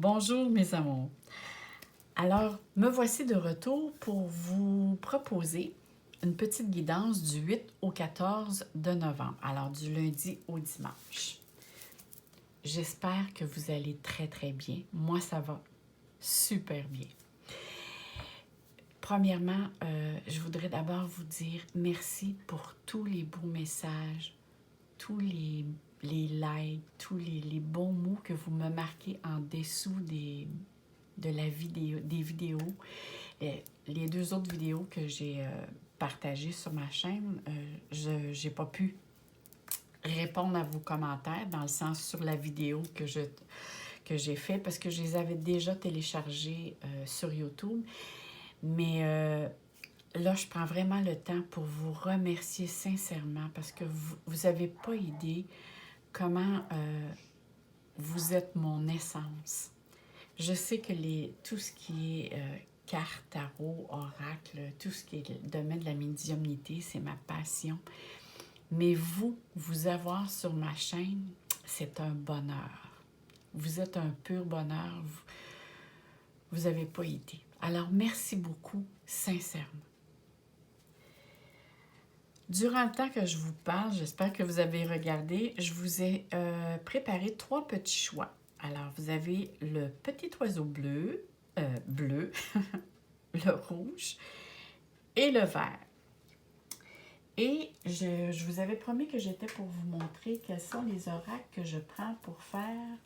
Bonjour mes amours. Alors, me voici de retour pour vous proposer une petite guidance du 8 au 14 de novembre, alors du lundi au dimanche. J'espère que vous allez très bien. Moi, ça va super bien. Premièrement, je voudrais d'abord vous dire merci pour tous les beaux messages, tous les likes, tous les bons mots que vous me marquez en dessous de la vidéo, des vidéos. Les deux autres vidéos que j'ai partagées sur ma chaîne, je n'ai pas pu répondre à vos commentaires dans le sens sur la vidéo que j'ai fait parce que je les avais déjà téléchargées sur YouTube. Mais là, je prends vraiment le temps pour vous remercier sincèrement parce que vous n'avez pas idée comment vous êtes mon essence. Je sais que tout ce qui est cartes, tarot, oracle, tout ce qui est le domaine de la médiumnité, c'est ma passion. Mais vous avoir sur ma chaîne, c'est un bonheur. Vous êtes un pur bonheur. Vous n'avez pas idée. Alors, merci beaucoup, sincèrement. Durant le temps que je vous parle, j'espère que vous avez regardé, je vous ai préparé 3 petits choix. Alors, vous avez le petit oiseau bleu, le rouge et le vert. Et je vous avais promis que j'étais pour vous montrer quels sont les oracles que je prends pour faire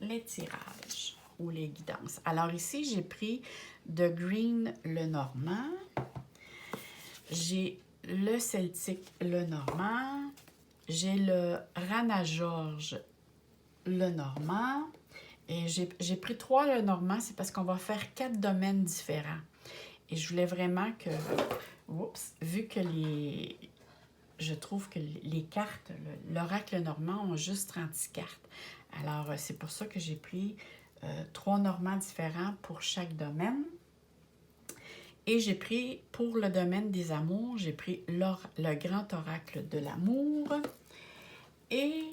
les tirages ou les guidances. Alors ici, j'ai pris de Green le Normand, j'ai le Celtique le Normand, j'ai le Rana George le Normand, et j'ai pris 3 le Normand, c'est parce qu'on va faire 4 domaines différents. Et je voulais vraiment que, vu que je trouve que les cartes, l'oracle normand ont juste 36 cartes. Alors, c'est pour ça que j'ai pris 3 normands différents pour chaque domaine. Et j'ai pris, pour le domaine des amours, j'ai pris le grand oracle de l'amour. Et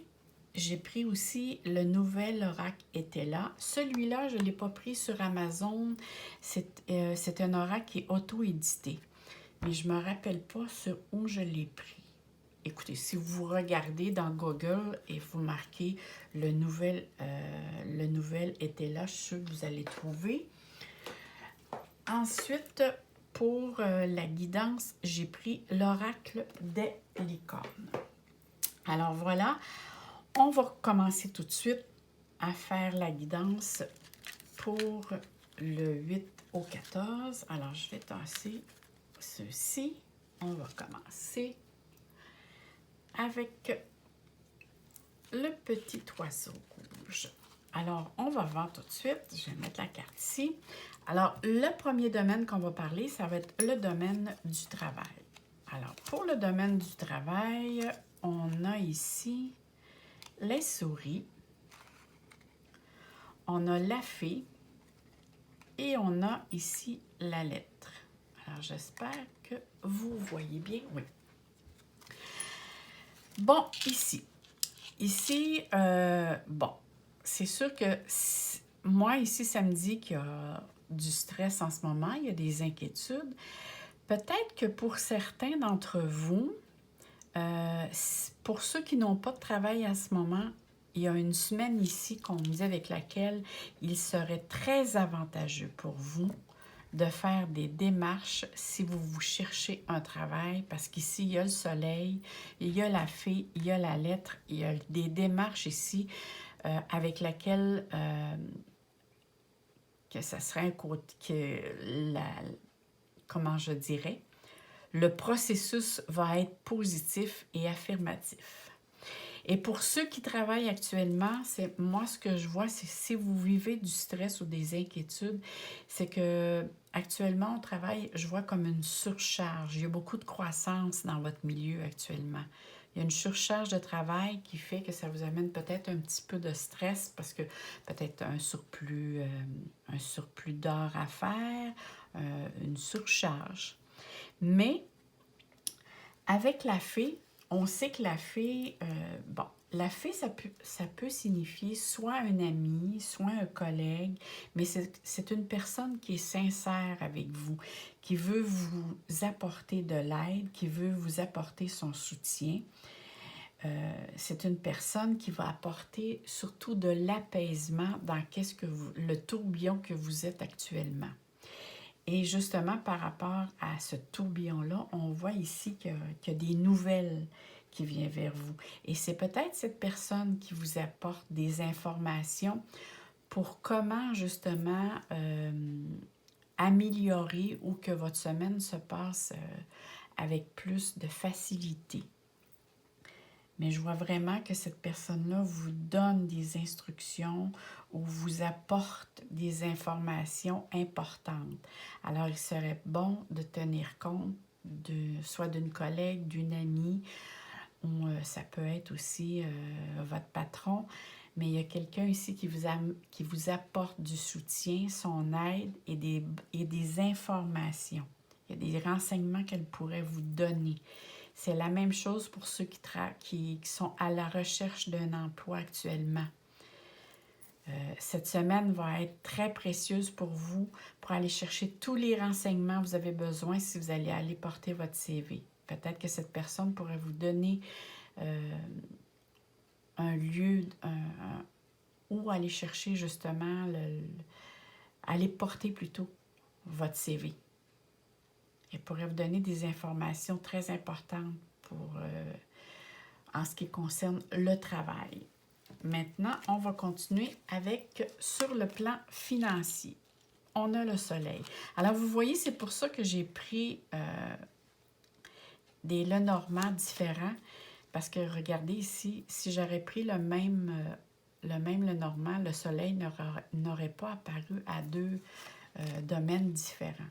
j'ai pris aussi le nouvel oracle était là. Celui-là, je ne l'ai pas pris sur Amazon. C'est un oracle qui est auto-édité. Mais je ne me rappelle pas sur où je l'ai pris. Écoutez, si vous regardez dans Google et vous marquez le nouvel était là, je suis sûre que vous allez trouver. Ensuite, pour la guidance, j'ai pris l'oracle des licornes. Alors voilà, on va commencer tout de suite à faire la guidance pour le 8 au 14. Alors, je vais tasser ceci. On va commencer avec le petit oiseau rouge. Alors, on va voir tout de suite. Je vais mettre la carte ici. Alors, le premier domaine qu'on va parler, ça va être le domaine du travail. Alors, pour le domaine du travail, on a ici les souris, on a la fée et on a ici la lettre. Alors, j'espère que vous voyez bien. Oui. Bon, ici, bon, c'est sûr que moi, ici, ça me dit qu'il y a du stress en ce moment, il y a des inquiétudes. Peut-être que pour certains d'entre vous, pour ceux qui n'ont pas de travail à ce moment, il y a une semaine ici qu'on me dit avec laquelle il serait très avantageux pour vous de faire des démarches si vous cherchez un travail, parce qu'ici, il y a le soleil, il y a la fée, il y a la lettre, il y a des démarches ici avec laquelle que ça serait un côté, comment je dirais, le processus va être positif et affirmatif. Et pour ceux qui travaillent actuellement, moi ce que je vois, c'est si vous vivez du stress ou des inquiétudes, c'est que actuellement au travail, je vois comme une surcharge. Il y a beaucoup de croissance dans votre milieu actuellement. Il y a une surcharge de travail qui fait que ça vous amène peut-être un petit peu de stress parce que peut-être un surplus d'heures à faire, une surcharge. Mais avec la fée, on sait que la fée, la fée, ça peut signifier soit un ami, soit un collègue, mais c'est une personne qui est sincère avec vous, qui veut vous apporter de l'aide, qui veut vous apporter son soutien. C'est une personne qui va apporter surtout de l'apaisement dans le tourbillon que vous êtes actuellement. Et justement, par rapport à ce tourbillon-là, on voit ici qu'il y a des nouvelles qui viennent vers vous. Et c'est peut-être cette personne qui vous apporte des informations pour comment justement améliorer ou que votre semaine se passe avec plus de facilité. Mais je vois vraiment que cette personne-là vous donne des instructions ou vous apporte des informations importantes. Alors, il serait bon de tenir compte soit d'une collègue, d'une amie, ou ça peut être aussi votre patron, mais il y a quelqu'un ici qui vous apporte du soutien, son aide et des informations. Il y a des renseignements qu'elle pourrait vous donner. C'est la même chose pour ceux qui sont à la recherche d'un emploi actuellement. Cette semaine va être très précieuse pour vous pour aller chercher tous les renseignements que vous avez besoin si vous allez aller porter votre CV. Peut-être que cette personne pourrait vous donner un lieu où aller chercher justement, aller porter plutôt votre CV. Elle pourrait vous donner des informations très importantes en ce qui concerne le travail. Maintenant, on va continuer avec sur le plan financier. On a le soleil. Alors, vous voyez, c'est pour ça que j'ai pris des Lenormand différents. Parce que regardez ici, si j'aurais pris le même Lenormand, le soleil n'aurait pas apparu à deux domaines différents.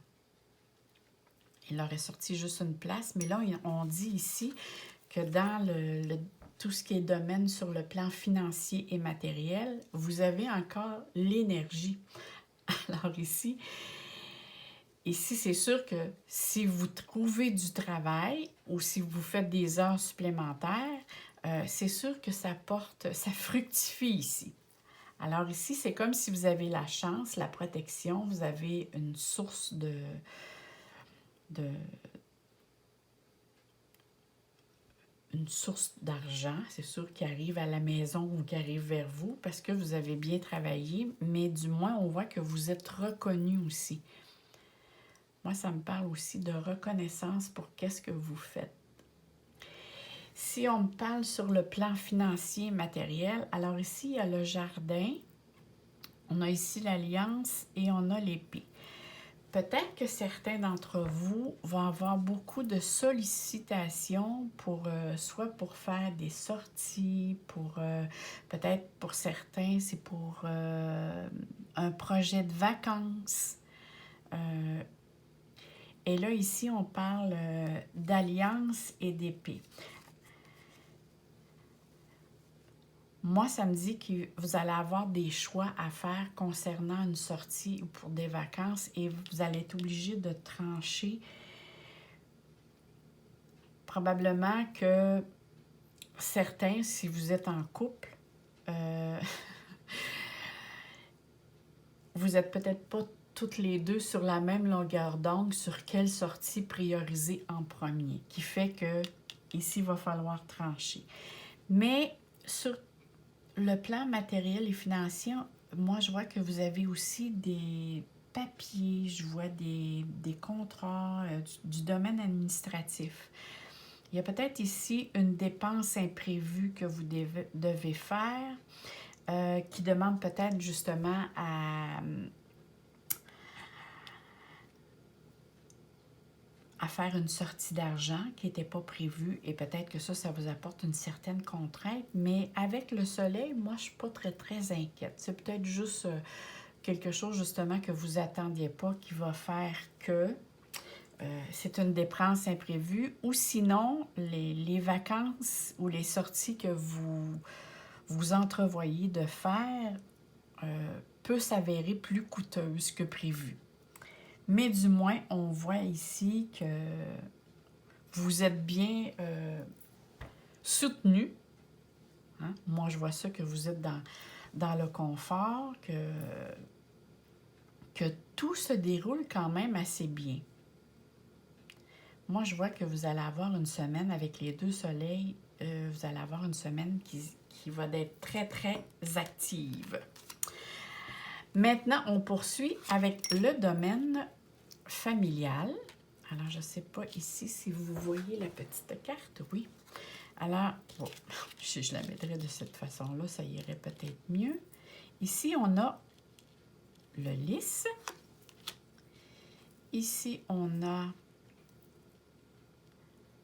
Il aurait sorti juste une place, mais là, on dit ici que dans tout ce qui est domaine sur le plan financier et matériel, vous avez encore l'énergie. Alors ici, c'est sûr que si vous trouvez du travail ou si vous faites des heures supplémentaires, c'est sûr que ça fructifie ici. Alors ici, c'est comme si vous avez la chance, la protection, vous avez une source une source d'argent, c'est sûr, qui arrive à la maison ou qui arrive vers vous parce que vous avez bien travaillé, mais du moins, on voit que vous êtes reconnu aussi. Moi, ça me parle aussi de reconnaissance pour qu'est-ce que vous faites. Si on me parle sur le plan financier et matériel, alors ici, il y a le jardin, on a ici l'alliance et on a l'épée. Peut-être que certains d'entre vous vont avoir beaucoup de sollicitations soit pour faire des sorties, peut-être pour certains, c'est pour un projet de vacances. Et là, ici, on parle d'alliance et d'épée. Moi, ça me dit que vous allez avoir des choix à faire concernant une sortie ou pour des vacances et vous allez être obligé de trancher. Probablement que certains, si vous êtes en couple, vous n'êtes peut-être pas toutes les deux sur la même longueur d'onde sur quelle sortie prioriser en premier, qui fait que ici, il va falloir trancher. Mais sur le plan matériel et financier, moi, je vois que vous avez aussi des papiers, je vois des contrats du domaine administratif. Il y a peut-être ici une dépense imprévue que vous devez faire qui demande peut-être justement à faire une sortie d'argent qui n'était pas prévue et peut-être que ça vous apporte une certaine contrainte. Mais avec le soleil, moi, je ne suis pas très, très inquiète. C'est peut-être juste quelque chose justement que vous n'attendiez pas qui va faire que c'est une dépense imprévue ou sinon, les vacances ou les sorties que vous entrevoyez de faire peut s'avérer plus coûteuse que prévu. Mais du moins, on voit ici que vous êtes bien soutenu Hein? Moi, je vois ça que vous êtes dans le confort, que tout se déroule quand même assez bien. Moi, je vois que vous allez avoir une semaine avec les 2 soleils, vous allez avoir une semaine qui va être très, très active. Maintenant, on poursuit avec le domaine familial. Alors, je ne sais pas ici si vous voyez la petite carte, oui. Alors, bon, si je la mettrais de cette façon-là, ça irait peut-être mieux. Ici, on a le lys. Ici, on a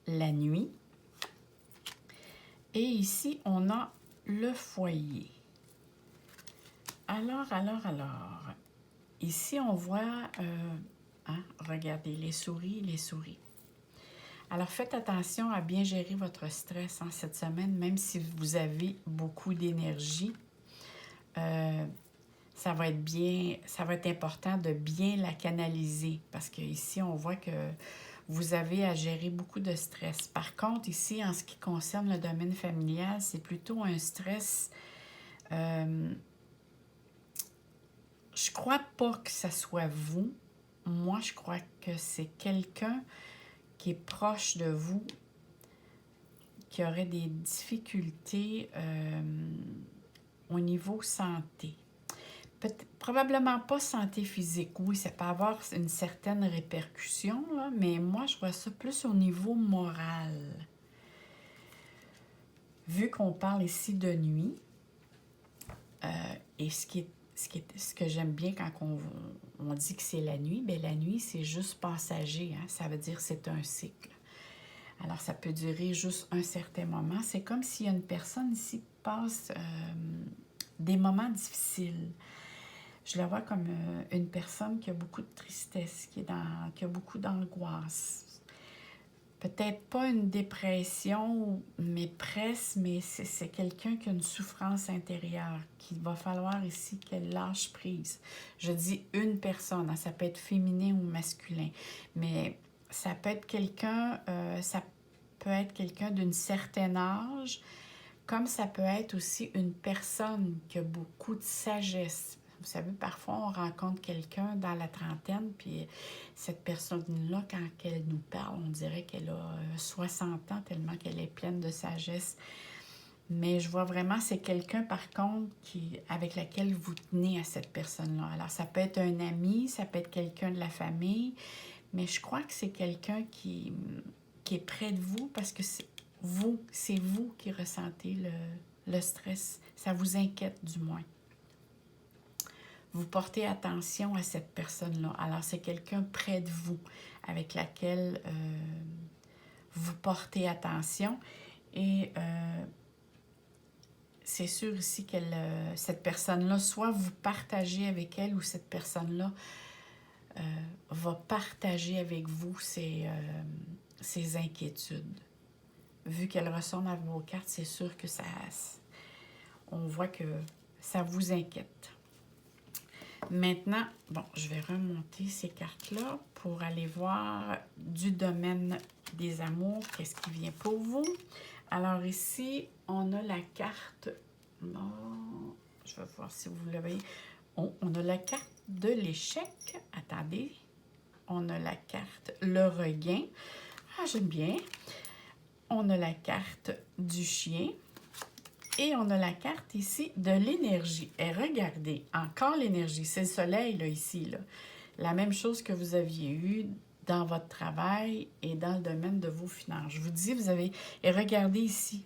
la nuit. Et ici, on a le foyer. Alors. Ici, on voit, regardez, les souris. Alors, faites attention à bien gérer votre stress cette semaine, même si vous avez beaucoup d'énergie. Ça va être important de bien la canaliser parce qu'ici, on voit que vous avez à gérer beaucoup de stress. Par contre, ici, en ce qui concerne le domaine familial, c'est plutôt un stress. Je crois pas que ça soit vous. Moi, je crois que c'est quelqu'un qui est proche de vous, qui aurait des difficultés au niveau santé. Probablement pas santé physique. Oui, ça peut avoir une certaine répercussion, là, mais moi, je vois ça plus au niveau moral. Vu qu'on parle ici de nuit, et ce que j'aime bien quand on dit que c'est la nuit, bien la nuit, c'est juste passager. Hein? Ça veut dire que c'est un cycle. Alors, ça peut durer juste un certain moment. C'est comme si une personne ici passe des moments difficiles. Je la vois comme une personne qui a beaucoup de tristesse, qui a beaucoup d'angoisse. Peut-être pas une dépression, mais presque, mais c'est quelqu'un qui a une souffrance intérieure, qu'il va falloir ici qu'elle lâche prise. Je dis une personne, hein, ça peut être féminin ou masculin, mais ça peut être quelqu'un d'un certain âge, comme ça peut être aussi une personne qui a beaucoup de sagesse. Vous savez, parfois, on rencontre quelqu'un dans la trentaine, puis cette personne-là, quand elle nous parle, on dirait qu'elle a 60 ans, tellement qu'elle est pleine de sagesse. Mais je vois vraiment, c'est quelqu'un, par contre, avec laquelle vous tenez à cette personne-là. Alors, ça peut être un ami, ça peut être quelqu'un de la famille, mais je crois que c'est quelqu'un qui est près de vous parce que c'est vous qui ressentez le stress. Ça vous inquiète, du moins. Vous portez attention à cette personne-là. Alors, c'est quelqu'un près de vous avec laquelle vous portez attention. Et c'est sûr ici que cette personne-là, soit vous partagez avec elle ou cette personne-là va partager avec vous ses inquiétudes. Vu qu'elle ressemble à vos cartes, c'est sûr que on voit que ça vous inquiète. Maintenant, bon, je vais remonter ces cartes-là pour aller voir du domaine des amours, qu'est-ce qui vient pour vous. Alors ici, on a la carte, je vais voir si vous le voyez. On a la carte de l'échec. Attendez, on a la carte le regain. Ah, j'aime bien. On a la carte du chien. Et on a la carte ici de l'énergie. Et regardez, encore l'énergie. C'est le soleil, là, ici. Là. La même chose que vous aviez eu dans votre travail et dans le domaine de vos finances. Je vous dis, vous avez... Et regardez ici.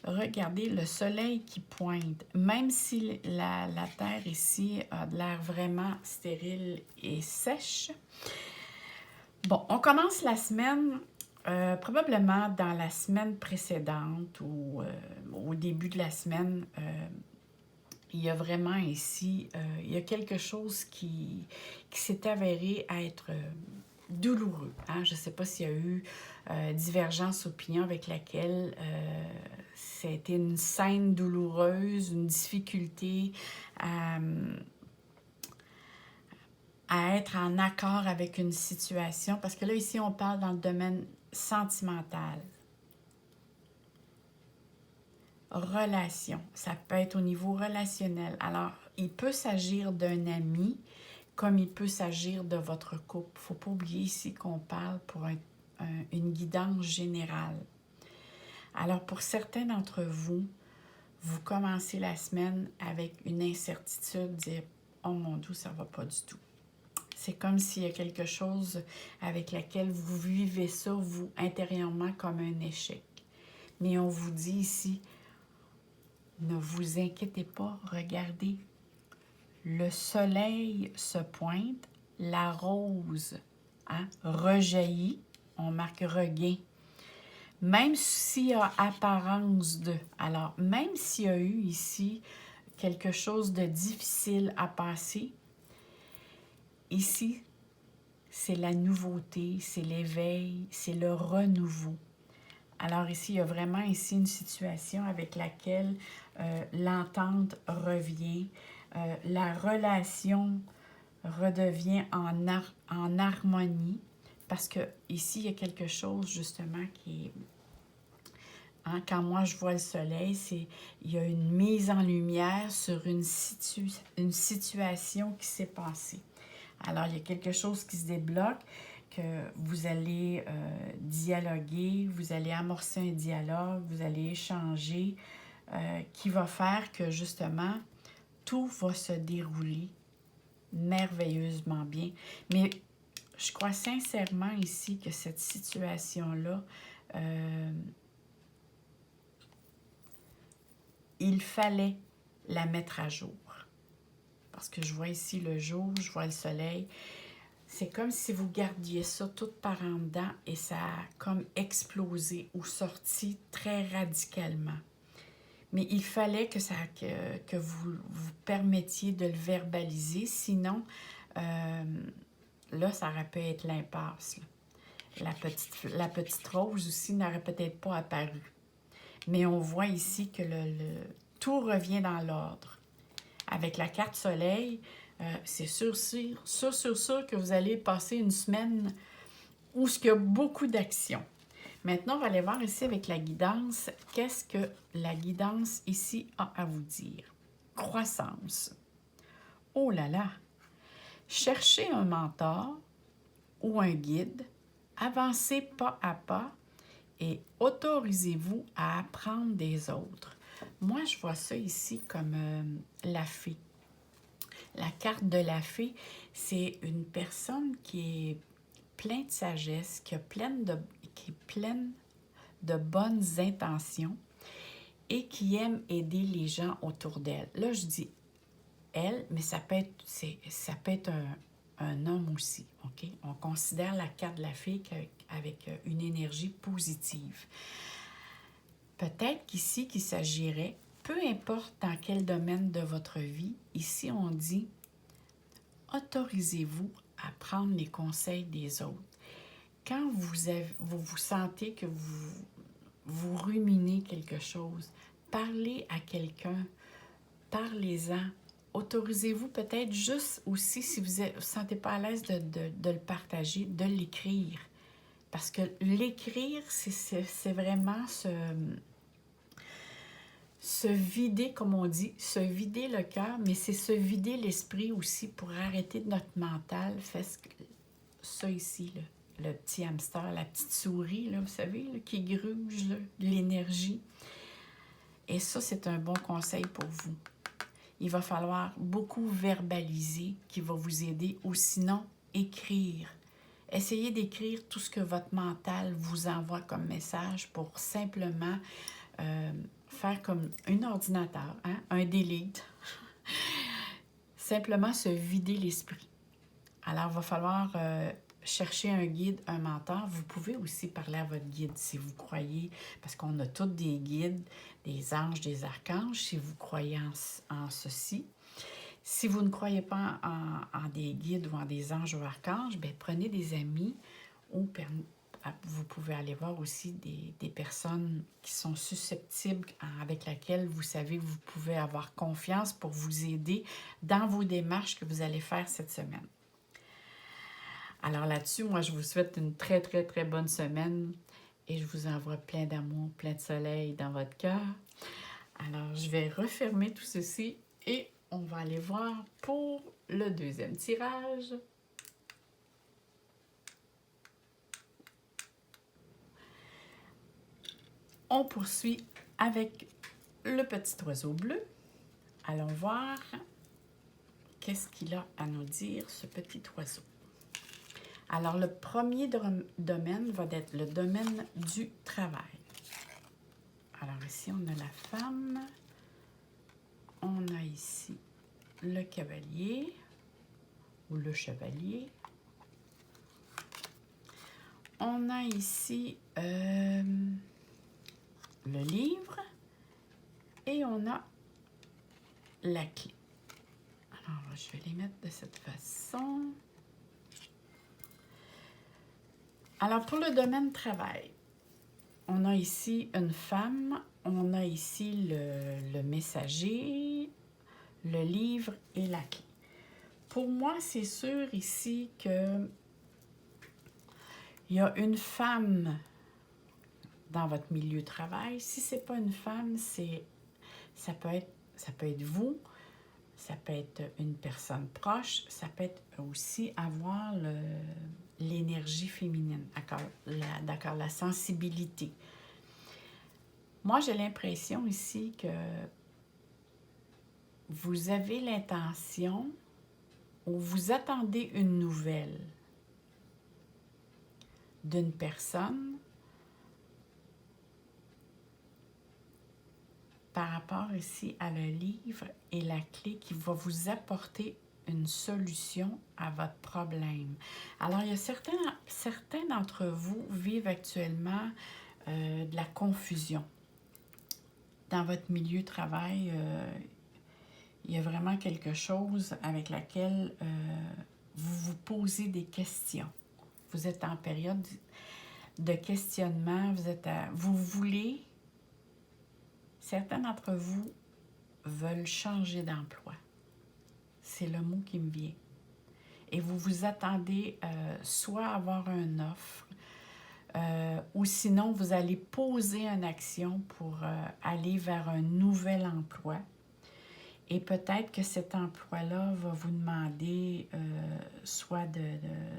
Regardez le soleil qui pointe. Même si la terre ici a de l'air vraiment stérile et sèche. Bon, on commence la semaine... probablement dans la semaine précédente ou au début de la semaine, il y a vraiment ici, il y a quelque chose qui s'est avéré être douloureux. Hein? Je ne sais pas s'il y a eu divergence d'opinion avec laquelle c'était une scène douloureuse, une difficulté à être en accord avec une situation. Parce que là, ici, on parle dans le domaine sentimental. relation. Ça peut être au niveau relationnel. Alors, il peut s'agir d'un ami comme il peut s'agir de votre couple. Il ne faut pas oublier ici qu'on parle pour une guidance générale. Alors, pour certains d'entre vous, vous commencez la semaine avec une incertitude, dire « Oh mon Dieu, ça ne va pas du tout ». C'est comme s'il y a quelque chose avec laquelle vous vivez ça, vous, intérieurement, comme un échec. Mais on vous dit ici, ne vous inquiétez pas, regardez. Le soleil se pointe, la rose rejaillit, on marque regain. Même s'il y a apparence de... Alors, même s'il y a eu ici quelque chose de difficile à passer, ici, c'est la nouveauté, c'est l'éveil, c'est le renouveau. Alors ici, il y a vraiment ici une situation avec laquelle l'entente revient, la relation redevient en harmonie, parce que ici, il y a quelque chose justement qui est... quand moi je vois le soleil, il y a une mise en lumière sur une situation qui s'est passée. Alors, il y a quelque chose qui se débloque, que vous allez dialoguer, vous allez amorcer un dialogue, vous allez échanger, qui va faire que justement, tout va se dérouler merveilleusement bien. Mais je crois sincèrement ici que cette situation-là, il fallait la mettre à jour. Parce que je vois ici le jour, je vois le soleil. C'est comme si vous gardiez ça tout par en dedans et ça a comme explosé ou sorti très radicalement. Mais il fallait que vous permettiez de le verbaliser, sinon, là, ça aurait pu être l'impasse. La petite rose aussi n'aurait peut-être pas apparu. Mais on voit ici que tout revient dans l'ordre. Avec la carte soleil, c'est sûr que vous allez passer une semaine où il y a beaucoup d'actions. Maintenant, on va aller voir ici avec la guidance. Qu'est-ce que la guidance ici a à vous dire? Croissance. Oh là là! Cherchez un mentor ou un guide, avancez pas à pas et autorisez-vous à apprendre des autres. Moi, je vois ça ici comme la fée. La carte de la fée, c'est une personne qui est pleine de sagesse, qui est pleine de bonnes intentions et qui aime aider les gens autour d'elle. Là, je dis elle, mais ça peut être un homme aussi, OK? On considère la carte de la fée avec une énergie positive. Peut-être qu'ici, qu'il s'agirait, peu importe dans quel domaine de votre vie, ici on dit autorisez-vous à prendre les conseils des autres. Quand vous sentez que vous ruminez quelque chose, parlez à quelqu'un, parlez-en. Autorisez-vous peut-être juste aussi, si vous ne vous sentez pas à l'aise de le partager, de l'écrire. Parce que l'écrire, c'est vraiment se vider, comme on dit, se vider le cœur, mais c'est se vider l'esprit aussi pour arrêter de notre mental. Fait ça ici, là, le petit hamster, la petite souris, là, vous savez, là, qui gruge l'énergie. Et ça, c'est un bon conseil pour vous. Il va falloir beaucoup verbaliser qui va vous aider ou sinon écrire. Essayez d'écrire tout ce que votre mental vous envoie comme message pour simplement faire comme un ordinateur, un delete. Simplement se vider l'esprit. Alors, il va falloir chercher un guide, un mentor. Vous pouvez aussi parler à votre guide si vous croyez, parce qu'on a tous des guides, des anges, des archanges, si vous croyez en ceci. Si vous ne croyez pas en des guides ou en des anges ou archanges, bien, prenez des amis ou vous pouvez aller voir aussi des personnes qui sont susceptibles, avec lesquelles vous savez que vous pouvez avoir confiance pour vous aider dans vos démarches que vous allez faire cette semaine. Alors là-dessus, moi, je vous souhaite une très, très, très bonne semaine et je vous envoie plein d'amour, plein de soleil dans votre cœur. Alors, je vais refermer tout ceci et on va aller voir pour le deuxième tirage. On poursuit avec le petit oiseau bleu. Allons voir qu'est-ce qu'il a à nous dire, ce petit oiseau. Alors, le premier domaine va être le domaine du travail. Alors, ici, on a la femme. On a ici le cavalier ou le chevalier. On a ici le livre et on a la clé. Alors, je vais les mettre de cette façon. Alors, pour le domaine travail, on a ici une femme, on a ici le messager, le livre et la clé. Pour moi, c'est sûr ici que il y a une femme dans votre milieu de travail. Si ce n'est pas une femme, ça peut être vous, ça peut être une personne proche, ça peut être aussi avoir l'énergie féminine, d'accord, la sensibilité. Moi, j'ai l'impression ici que vous avez l'intention ou vous attendez une nouvelle d'une personne par rapport ici à le livre et la clé qui va vous apporter une solution à votre problème. Alors, il y a certains d'entre vous vivent actuellement de la confusion. Dans votre milieu de travail, il y a vraiment quelque chose avec laquelle vous vous posez des questions. Vous êtes en période de questionnement, vous voulez, certains d'entre vous veulent changer d'emploi. C'est le mot qui me vient. Et vous vous attendez soit à avoir une offre, ou sinon vous allez poser une action pour aller vers un nouvel emploi. Et peut-être que cet emploi-là va vous demander soit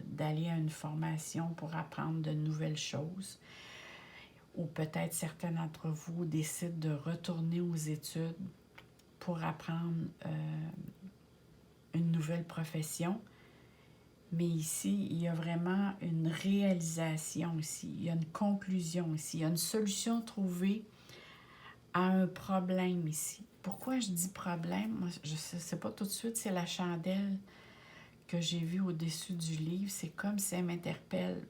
d'aller à une formation pour apprendre de nouvelles choses, ou peut-être certains d'entre vous décident de retourner aux études pour apprendre une nouvelle profession. Mais ici, il y a vraiment une réalisation ici, il y a une conclusion ici, il y a une solution trouvée à un problème ici. Pourquoi je dis problème? Moi, je ne sais pas tout de suite, c'est la chandelle que j'ai vue au-dessus du livre. C'est comme si elle m'interpelle.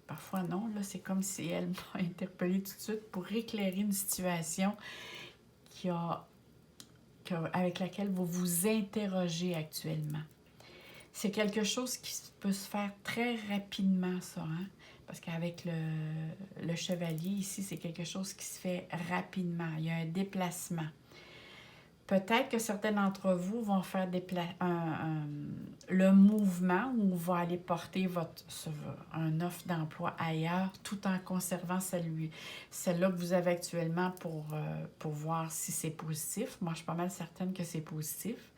Parfois non, là, c'est comme si elle m'a interpellée tout de suite pour éclairer une situation avec laquelle vous vous interrogez actuellement. C'est quelque chose qui peut se faire très rapidement, ça, hein? Parce qu'avec le chevalier, ici, c'est quelque chose qui se fait rapidement. Il y a un déplacement. Peut-être que certains d'entre vous vont faire le mouvement où va aller porter un offre d'emploi ailleurs tout en conservant celle-là que vous avez actuellement pour voir si c'est positif. Moi, je suis pas mal certaine que c'est positif.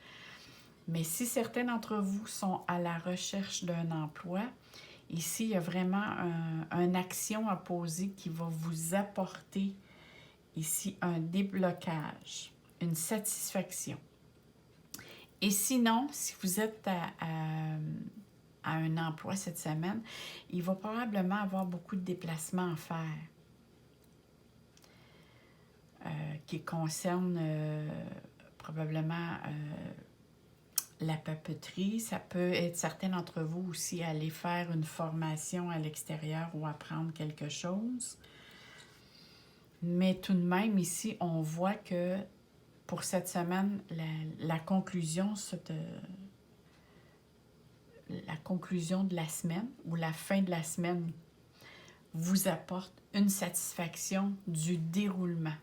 Mais si certains d'entre vous sont à la recherche d'un emploi, ici, il y a vraiment une action à poser qui va vous apporter ici un déblocage, une satisfaction. Et sinon, si vous êtes à un emploi cette semaine, il va probablement avoir beaucoup de déplacements à faire qui concernent probablement la papeterie. Ça peut être certains d'entre vous aussi aller faire une formation à l'extérieur ou apprendre quelque chose. Mais tout de même, ici, on voit que pour cette semaine, la conclusion de la semaine ou la fin de la semaine vous apporte une satisfaction du déroulement.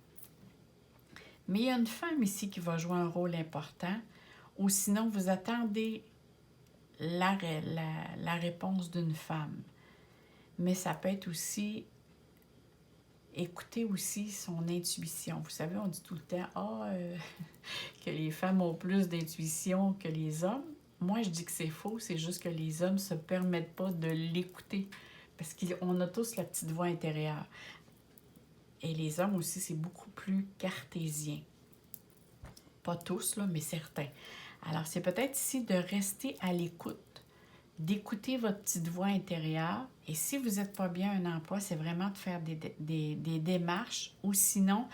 Mais il y a une femme ici qui va jouer un rôle important, ou sinon vous attendez la réponse d'une femme. Mais ça peut être aussi écoutez aussi son intuition. Vous savez, on dit tout le temps que les femmes ont plus d'intuition que les hommes. Moi, je dis que c'est faux, c'est juste que les hommes ne se permettent pas de l'écouter parce qu'on a tous la petite voix intérieure. Et les hommes aussi, c'est beaucoup plus cartésien. Pas tous, là, mais certains. Alors, c'est peut-être ici de rester à l'écoute, d'écouter votre petite voix intérieure. Et si vous n'êtes pas bien à un emploi, c'est vraiment de faire des démarches ou sinon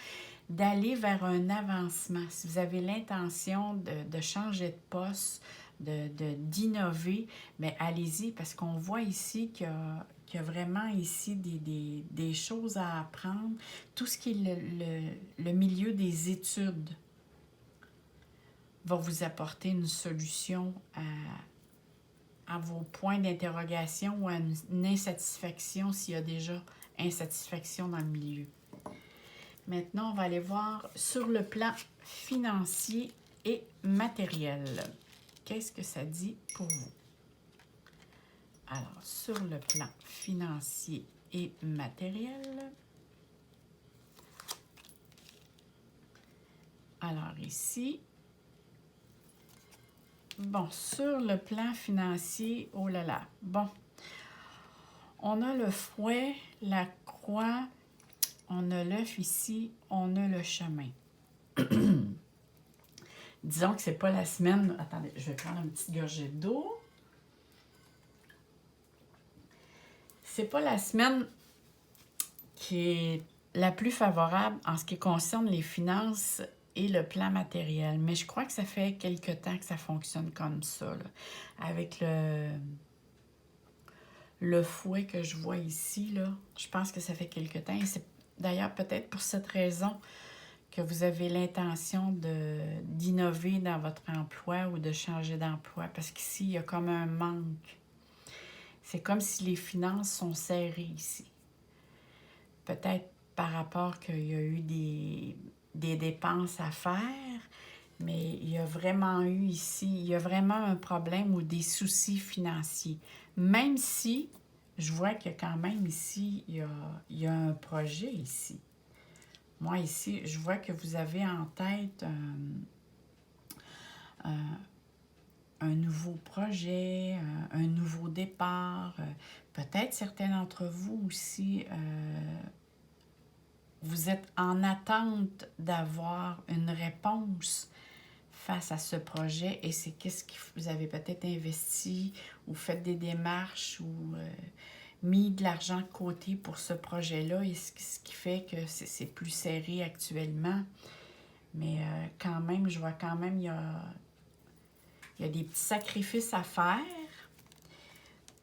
d'aller vers un avancement. Si vous avez l'intention de changer de poste, d'innover, bien allez-y parce qu'on voit ici qu'il y a vraiment ici des choses à apprendre. Tout ce qui est le milieu des études va vous apporter une solution à vos points d'interrogation ou à une insatisfaction s'il y a déjà insatisfaction dans le milieu. Maintenant, on va aller voir sur le plan financier et matériel. Qu'est-ce que ça dit pour vous? Alors, sur le plan financier et matériel, alors ici, bon, sur le plan financier, oh là là, bon, on a le fouet, la croix, on a l'œuf ici, on a le chemin. Disons que c'est pas la semaine... Attendez, je vais prendre une petite gorgée d'eau. C'est pas la semaine qui est la plus favorable en ce qui concerne les finances et le plan matériel. Mais je crois que ça fait quelque temps que ça fonctionne comme ça, là, avec le fouet que je vois ici, là. Je pense que ça fait quelque temps. Et c'est d'ailleurs peut-être pour cette raison que vous avez l'intention d'innover dans votre emploi ou de changer d'emploi. Parce qu'ici, il y a comme un manque. C'est comme si les finances sont serrées ici. Peut-être par rapport qu'il y a eu des dépenses à faire, mais il y a vraiment eu ici, il y a vraiment un problème ou des soucis financiers. Même si, je vois que quand même ici, il y a un projet ici. Moi ici, je vois que vous avez en tête un nouveau projet, un nouveau départ. Peut-être certains d'entre vous aussi, vous êtes en attente d'avoir une réponse face à ce projet et c'est qu'est-ce que vous avez peut-être investi ou fait des démarches ou mis de l'argent de côté pour ce projet-là et ce qui fait que c'est plus serré actuellement. Mais quand même, je vois quand même, il y a des petits sacrifices à faire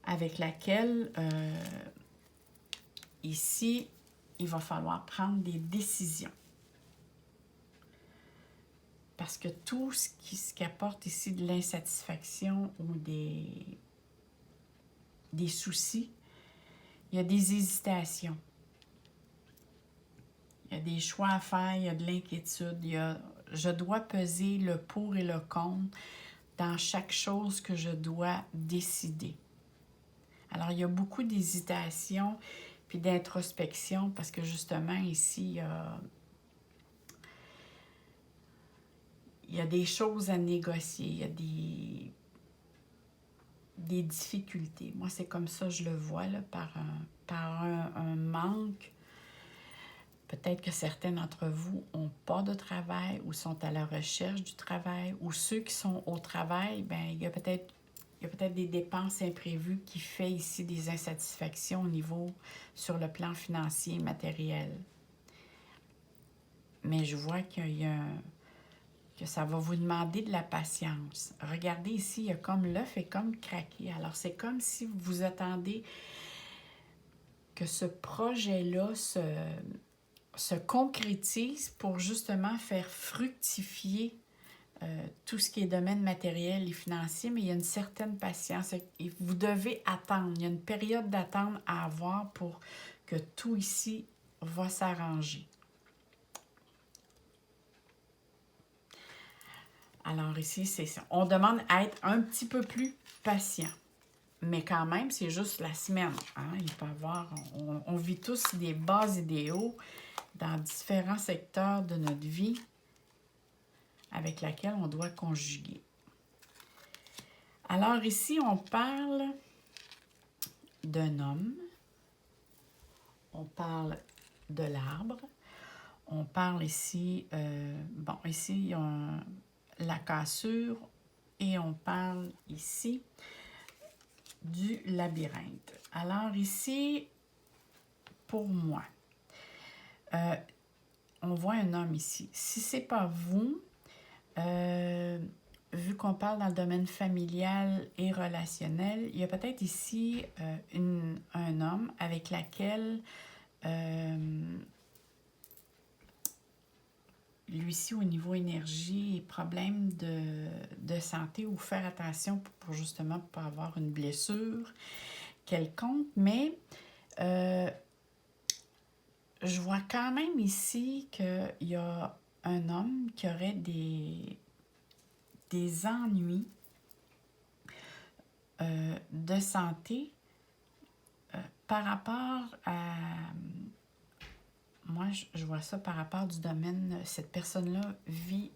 avec laquelle, ici, il va falloir prendre des décisions. Parce que tout ce qui apporte ici de l'insatisfaction ou des soucis, il y a des hésitations. Il y a des choix à faire, il y a de l'inquiétude. Je dois peser le pour et le contre dans chaque chose que je dois décider. Alors, il y a beaucoup d'hésitation puis d'introspection parce que justement, ici, il y a des choses à négocier, il y a des difficultés. Moi, c'est comme ça, je le vois, là, par un manque. Peut-être que certains d'entre vous n'ont pas de travail ou sont à la recherche du travail, ou ceux qui sont au travail, bien, il y a peut-être des dépenses imprévues qui font ici des insatisfactions au niveau sur le plan financier et matériel. Mais je vois que ça va vous demander de la patience. Regardez ici, il y a comme l'œuf est comme craqué. Alors, c'est comme si vous attendez que ce projet-là se concrétise pour justement faire fructifier tout ce qui est domaine matériel et financier, mais il y a une certaine patience. Et vous devez attendre. Il y a une période d'attente à avoir pour que tout ici va s'arranger. Alors ici, c'est ça. On demande à être un petit peu plus patient. Mais quand même, c'est juste la semaine. Hein? Il peut y avoir, on vit tous des bas idéaux dans différents secteurs de notre vie avec laquelle on doit conjuguer. Alors ici, on parle d'un homme, on parle de l'arbre, on parle ici, ici, il y a la cassure et on parle ici du labyrinthe. Alors ici, pour moi, on voit un homme ici. Si c'est pas vous, vu qu'on parle dans le domaine familial et relationnel, il y a peut-être ici un homme avec laquelle lui-ci au niveau énergie, problème de santé ou faire attention pour justement pas avoir une blessure quelconque, mais je vois quand même ici qu'il y a un homme qui aurait des ennuis de santé par rapport à... Moi, je vois ça par rapport du domaine... Cette personne-là vit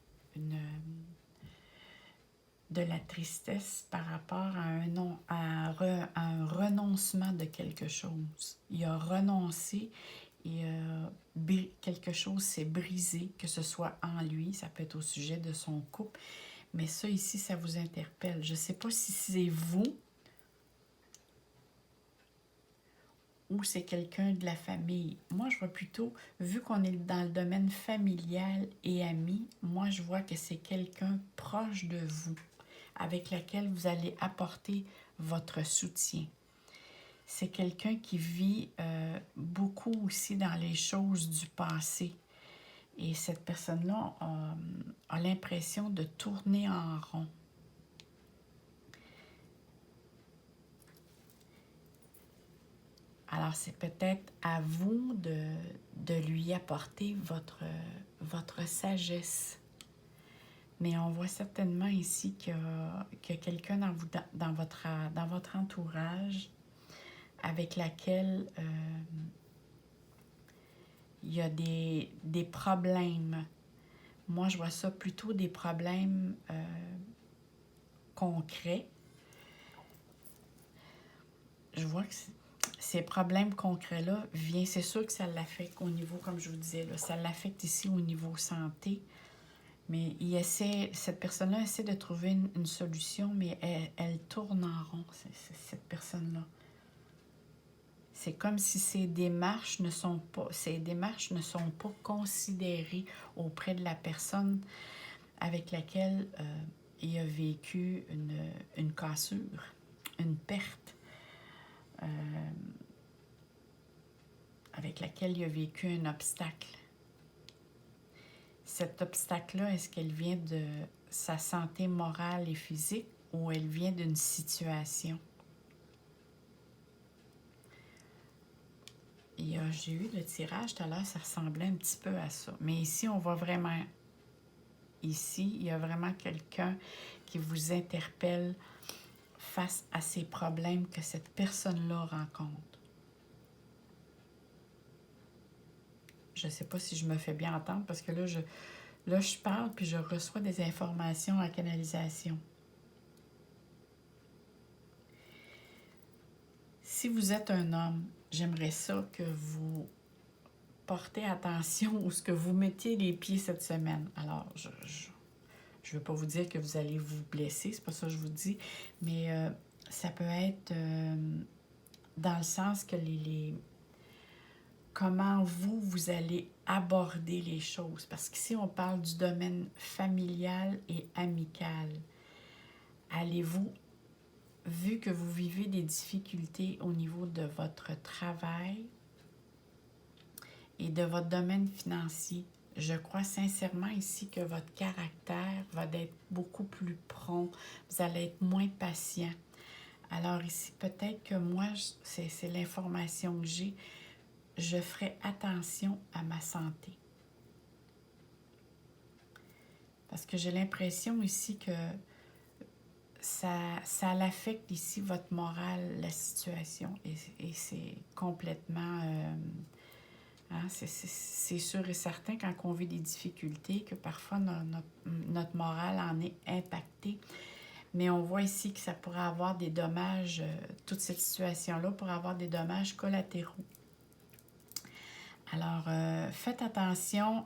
de la tristesse par rapport à un renoncement de quelque chose. Il a renoncé et quelque chose s'est brisé, que ce soit en lui, ça peut être au sujet de son couple, mais ça ici, ça vous interpelle. Je ne sais pas si c'est vous ou c'est quelqu'un de la famille. Moi, je vois plutôt, vu qu'on est dans le domaine familial et ami, moi, je vois que c'est quelqu'un proche de vous, avec laquelle vous allez apporter votre soutien. C'est quelqu'un qui vit beaucoup aussi dans les choses du passé. Et cette personne-là a l'impression de tourner en rond. Alors, c'est peut-être à vous de lui apporter votre sagesse. Mais on voit certainement ici qu'il y a quelqu'un dans votre entourage avec laquelle il y a des problèmes. Moi, je vois ça plutôt des problèmes concrets. Je vois que ces problèmes concrets-là viennent, c'est sûr que ça l'affecte au niveau, comme je vous disais, là, ça l'affecte ici au niveau santé. Mais cette personne-là essaie de trouver une solution, mais elle tourne en rond, cette personne-là. C'est comme si ces démarches ne sont pas considérées auprès de la personne avec laquelle il a vécu une cassure, une perte, avec laquelle il a vécu un obstacle. Cet obstacle-là, est-ce qu'elle vient de sa santé morale et physique ou elle vient d'une situation? Et j'ai eu le tirage tout à l'heure, ça ressemblait un petit peu à ça. Mais ici, on voit vraiment... Ici, il y a vraiment quelqu'un qui vous interpelle face à ces problèmes que cette personne-là rencontre. Je ne sais pas si je me fais bien entendre parce que là, je parle puis je reçois des informations en canalisation. Si vous êtes un homme, j'aimerais ça que vous portez attention où ce que vous mettiez les pieds cette semaine. Alors, je ne veux pas vous dire que vous allez vous blesser, c'est pas ça que je vous dis, mais ça peut être dans le sens que comment vous allez aborder les choses. Parce qu'ici, on parle du domaine familial et amical. Allez-vous, vu que vous vivez des difficultés au niveau de votre travail et de votre domaine financier, je crois sincèrement ici que votre caractère va être beaucoup plus prompt. Vous allez être moins patient. Alors ici, peut-être que moi, c'est l'information que j'ai, je ferai attention à ma santé. Parce que j'ai l'impression ici que ça l'affecte ici, votre morale, la situation. Et c'est complètement... hein, c'est sûr et certain quand on vit des difficultés que parfois notre morale en est impactée. Mais on voit ici que ça pourrait avoir des dommages, toute cette situation-là pourrait avoir des dommages collatéraux. Alors, faites attention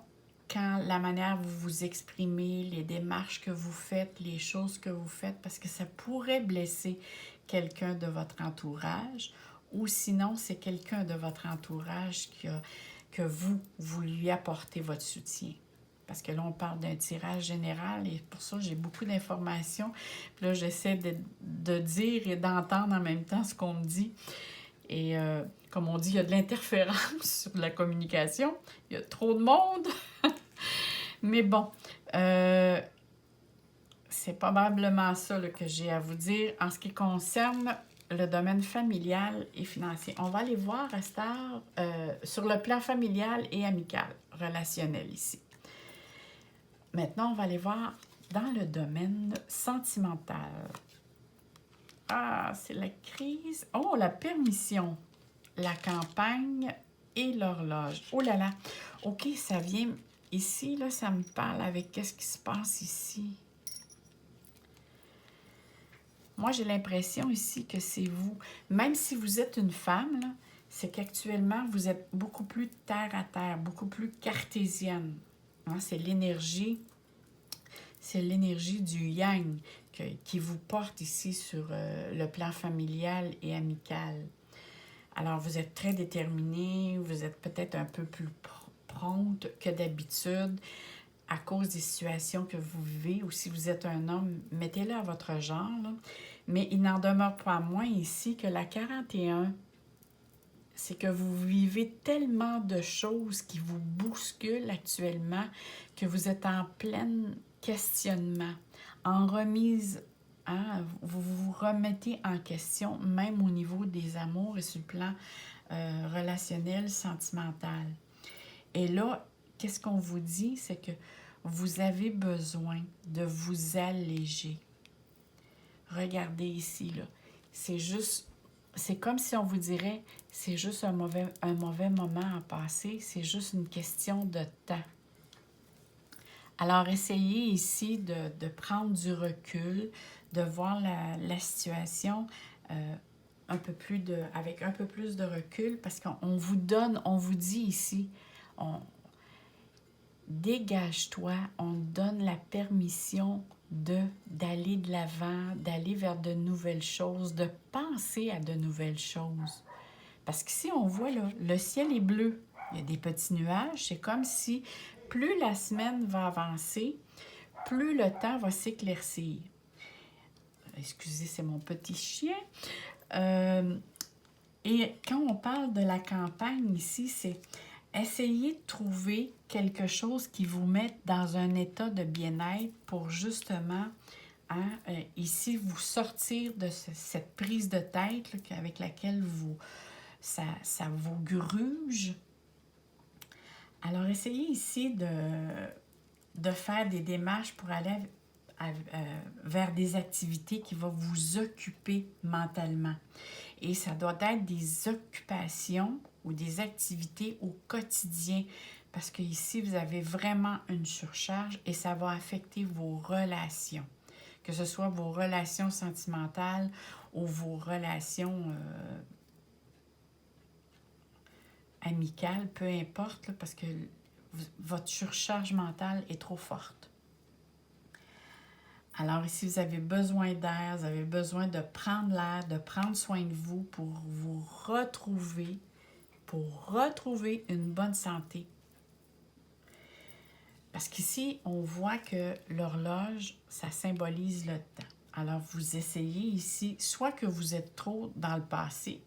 quand la manière dont vous vous exprimez, les démarches que vous faites, les choses que vous faites, parce que ça pourrait blesser quelqu'un de votre entourage, ou sinon, c'est quelqu'un de votre entourage que vous lui apportez votre soutien. Parce que là, on parle d'un tirage général et pour ça, j'ai beaucoup d'informations. Puis là, j'essaie de dire et d'entendre en même temps ce qu'on me dit. Et comme on dit, il y a de l'interférence sur la communication. Il y a trop de monde. Mais bon, c'est probablement ça là, que j'ai à vous dire en ce qui concerne le domaine familial et financier. On va aller voir, Esther, sur le plan familial et amical, relationnel ici. Maintenant, on va aller voir dans le domaine sentimental. Ah, c'est la crise. Oh, la permission, la campagne et l'horloge. Oh là là. OK, ça vient ici, là, ça me parle avec qu'est-ce qui se passe ici. Moi, j'ai l'impression ici que c'est vous. Même si vous êtes une femme, là, c'est qu'actuellement, vous êtes beaucoup plus terre à terre, beaucoup plus cartésienne. Hein, c'est l'énergie du yang qui vous porte ici sur le plan familial et amical. Alors, vous êtes très déterminé, vous êtes peut-être un peu plus prompte que d'habitude à cause des situations que vous vivez, ou si vous êtes un homme, mettez-le à votre genre, là. Mais il n'en demeure pas moins ici que la 41, c'est que vous vivez tellement de choses qui vous bousculent actuellement que vous êtes en plein questionnement, en remise, hein, vous vous remettez en question, même au niveau des amours et sur le plan relationnel, sentimental. Et là, qu'est-ce qu'on vous dit? C'est que vous avez besoin de vous alléger. Regardez ici, là. C'est comme si on vous dirait, c'est juste un mauvais moment à passer, c'est juste une question de temps. Alors, essayez ici de prendre du recul, de voir la situation avec un peu plus de recul, parce qu'on vous dit ici, dégage-toi, on te donne la permission d'aller de l'avant, d'aller vers de nouvelles choses, de penser à de nouvelles choses. Parce qu'ici, on voit, là, le ciel est bleu. Il y a des petits nuages. C'est comme si plus la semaine va avancer, plus le temps va s'éclaircir. Excusez, c'est mon petit chien. Et quand on parle de la campagne ici, c'est essayer de trouver quelque chose qui vous mette dans un état de bien-être pour justement, hein, ici, vous sortir de cette prise de tête là, avec laquelle ça vous gruge. Alors, essayez ici de faire des démarches pour aller vers des activités qui vont vous occuper mentalement. Et ça doit être des occupations ou des activités au quotidien parce que ici, vous avez vraiment une surcharge et ça va affecter vos relations, que ce soit vos relations sentimentales ou vos relations amicales, peu importe, là, parce que votre surcharge mentale est trop forte. Alors ici, vous avez besoin d'air, vous avez besoin de prendre l'air, de prendre soin de vous pour vous retrouver, une bonne santé. Parce qu'ici, on voit que l'horloge, ça symbolise le temps. Alors, vous essayez ici, soit que vous êtes trop dans le passé,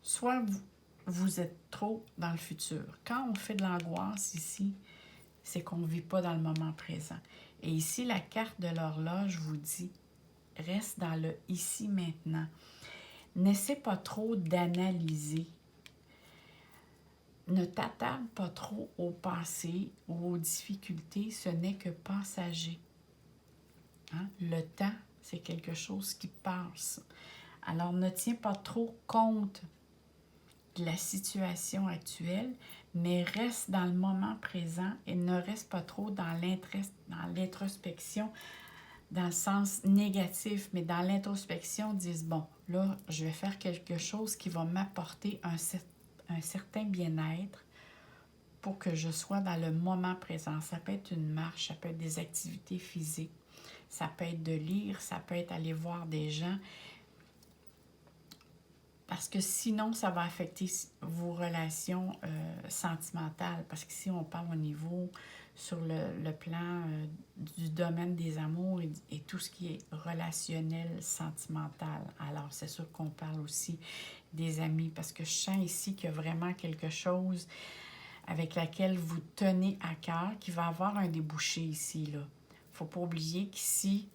soit vous êtes trop dans le futur. Quand on fait de l'angoisse ici, c'est qu'on ne vit pas dans le moment présent. Et ici, la carte de l'horloge vous dit, reste dans le ici maintenant. N'essaie pas trop d'analyser. Ne t'attarde pas trop au passé ou aux difficultés, ce n'est que passager. Hein? Le temps, C'est quelque chose qui passe. Alors, ne tiens pas trop compte de la situation actuelle, mais reste dans le moment présent et ne reste pas trop dans l'introspection, dans le sens négatif, mais dans l'introspection, dis bon, là, je vais faire quelque chose qui va m'apporter un certain bien-être pour que je sois dans le moment présent. Ça peut être une marche, ça peut être des activités physiques, ça peut être de lire, ça peut être aller voir des gens, parce que sinon, ça va affecter vos relations sentimentales. Parce qu'ici, on parle au niveau, sur le plan du domaine des amours et tout ce qui est relationnel, sentimental. Alors, c'est sûr qu'on parle aussi des amis, parce que je sens ici qu'il y a vraiment quelque chose avec laquelle vous tenez à cœur, qui va avoir un débouché ici, là. Faut pas oublier qu'ici,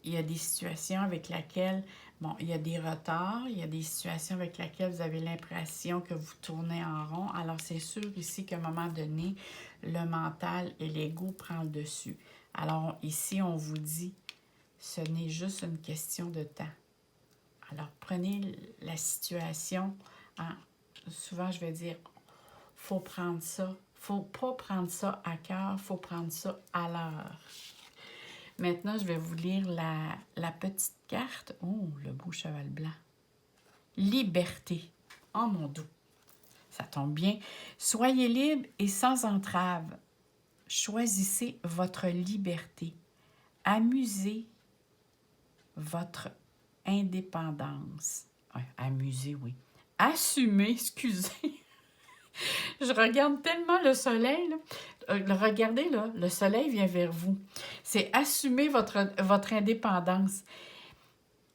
il y a des situations avec lesquelles, bon, il y a des retards, il y a des situations avec lesquelles vous avez l'impression que vous tournez en rond. Alors, c'est sûr ici qu'à un moment donné, le mental et l'ego prennent le dessus. Alors, ici, on vous dit, ce n'est juste une question de temps. Alors, prenez la situation, hein, souvent je vais dire, faut prendre ça, faut pas prendre ça à cœur, faut prendre ça à l'heure. Maintenant, je vais vous lire la petite carte. Oh, le beau cheval blanc. Liberté. Oh, mon doux. Ça tombe bien. Soyez libre et sans entrave. Choisissez votre liberté. Amusez votre indépendance. Ouais, amusez, oui. Assumez, excusez. Je regarde tellement le soleil, là. Regardez, là, le soleil vient vers vous. C'est assumer votre indépendance.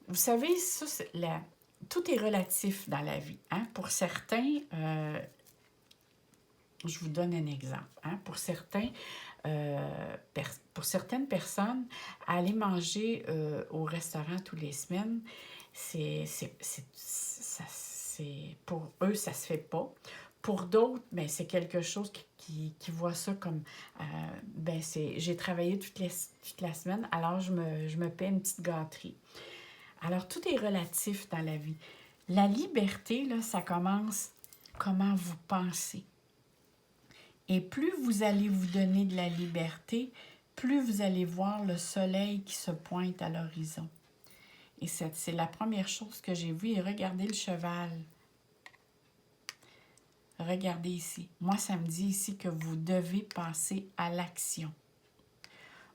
Vous savez, ça, tout est relatif dans la vie. Hein? Pour certains, je vous donne un exemple. Hein? Pour certaines personnes, aller manger au restaurant tous les semaines, pour eux, ça se fait pas. Pour d'autres, ben, c'est quelque chose qui voit ça comme, j'ai travaillé toute la semaine, alors je me paie une petite gâterie. Alors, tout est relatif dans la vie. La liberté, là, ça commence comment vous pensez. Et plus vous allez vous donner de la liberté, plus vous allez voir le soleil qui se pointe à l'horizon. Et c'est la première chose que j'ai vue. Et regardez le cheval. Regardez ici. Moi, ça me dit ici que vous devez passer à l'action.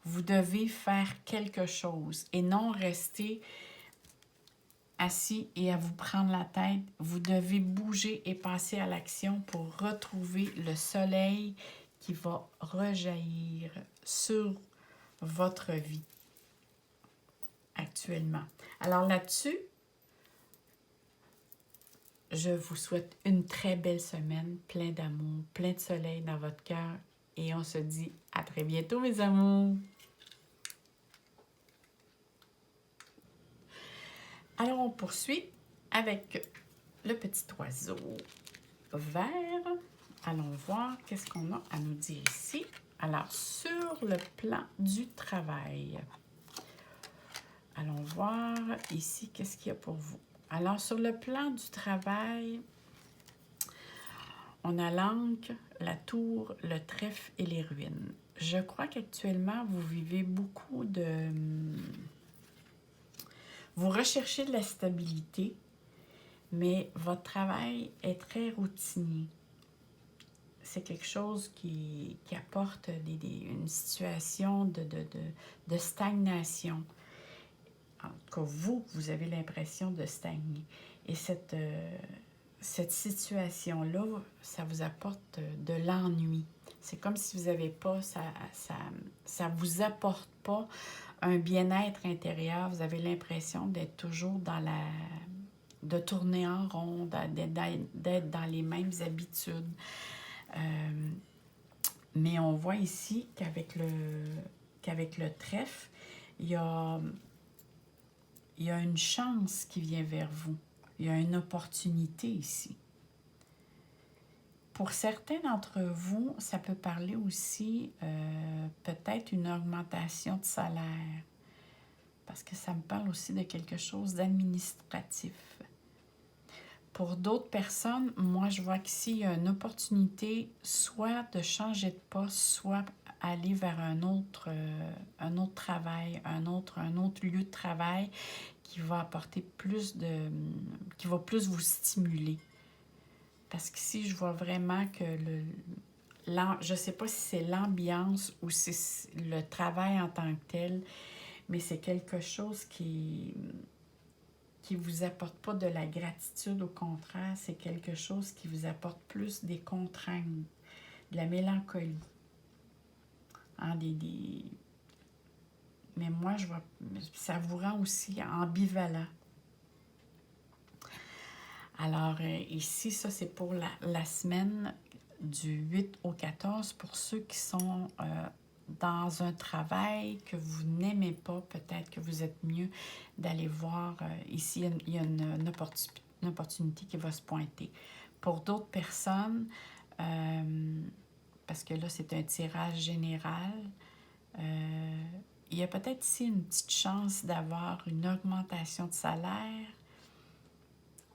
Vous devez faire quelque chose et non rester assis et à vous prendre la tête. Vous devez bouger et passer à l'action pour retrouver le soleil qui va rejaillir sur votre vie actuellement. Alors là-dessus, je vous souhaite une très belle semaine, plein d'amour, plein de soleil dans votre cœur. Et on se dit à très bientôt, mes amours! Alors, on poursuit avec le petit oiseau vert. Allons voir qu'est-ce qu'on a à nous dire ici. Alors, sur le plan du travail, allons voir ici qu'est-ce qu'il y a pour vous. Alors, sur le plan du travail, on a l'anque, la tour, le trèfle et les ruines. Je crois qu'actuellement, vous vivez beaucoup de... Vous recherchez de la stabilité, mais votre travail est très routinier. C'est quelque chose qui apporte une situation de stagnation. En tout cas, vous avez l'impression de stagner. Et cette situation-là, ça vous apporte de l'ennui. C'est comme si vous n'avez pas, ça vous apporte pas un bien-être intérieur. Vous avez l'impression d'être toujours de tourner en rond, d'être dans les mêmes habitudes. Mais on voit ici qu'avec le trèfle, il y a une chance qui vient vers vous. Il y a une opportunité ici. Pour certains d'entre vous, ça peut parler aussi peut-être une augmentation de salaire. parce que ça me parle aussi de quelque chose d'administratif. Pour d'autres personnes, moi, je vois qu'ici, il y a une opportunité soit de changer de poste, soit aller vers un autre travail, un autre lieu de travail qui va apporter qui va plus vous stimuler. Parce qu'ici, je vois vraiment que je ne sais pas si c'est l'ambiance ou si c'est le travail en tant que tel, mais c'est quelque chose qui vous apporte pas de la gratitude, au contraire, c'est quelque chose qui vous apporte plus des contraintes, de la mélancolie. Hein, Mais moi, je vois, ça vous rend aussi ambivalent. Alors, ici, ça, c'est pour la semaine du 8 au 14, pour ceux qui sont dans un travail que vous n'aimez pas, peut-être que vous êtes mieux d'aller voir. Ici, il y a une opportunité qui va se pointer. Pour d'autres personnes, parce que là, c'est un tirage général, il y a peut-être ici une petite chance d'avoir une augmentation de salaire,